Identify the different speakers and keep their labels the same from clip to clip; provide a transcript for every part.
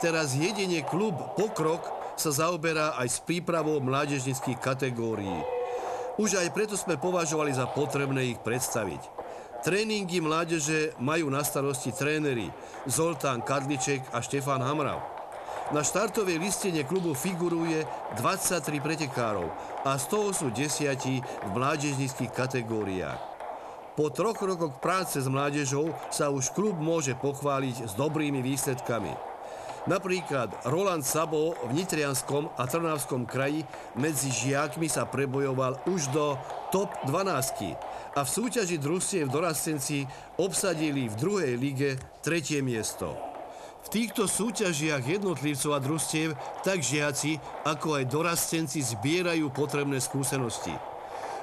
Speaker 1: teraz jedine klub Pokrok sa zaoberá aj s prípravou mládežníckych kategórií. Už aj preto sme považovali za potrebné ich predstaviť. Tréningy mládeže majú na starosti tréneri Zoltán Kadliček a Štefán Hamral. Na štartovej listine klubu figuruje 23 pretekárov a z toho sú 10 v mládežníckych kategóriách. Po 3 rokoch práce s mládežou sa už klub môže pochváliť s dobrými výsledkami. Napríklad Roland Sabo v Nitrianskom a Trnavskom kraji medzi žiakmi sa prebojoval už do top 12 a v súťaži družstiev dorastenci obsadili v 2. lige 3. miesto. V týchto súťažiach jednotlivcov a družstiev tak žiaci, ako aj dorastenci zbierajú potrebné skúsenosti.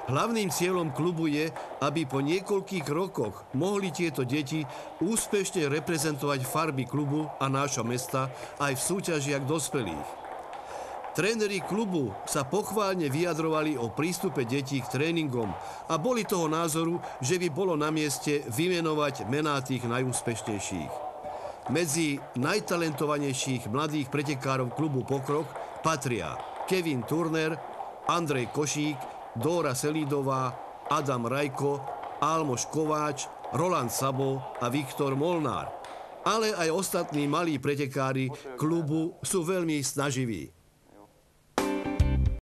Speaker 1: Hlavným cieľom klubu je, aby po niekoľkých rokoch mohli tieto deti úspešne reprezentovať farby klubu a nášho mesta aj v súťažiach dospelých. Tréneri klubu sa pochválne vyjadrovali o prístupe detí k tréningom a boli toho názoru, že by bolo na mieste vymenovať mená tých najúspešnejších. Medzi najtalentovanejších mladých pretekárov klubu Pokrok patria Kevin Turner, Andrej Košík, Dóra Selídová, Adam Rajko, Álmoš Kováč, Roland Sabo a Viktor Molnár. Ale aj ostatní malí pretekári klubu sú veľmi snaživí.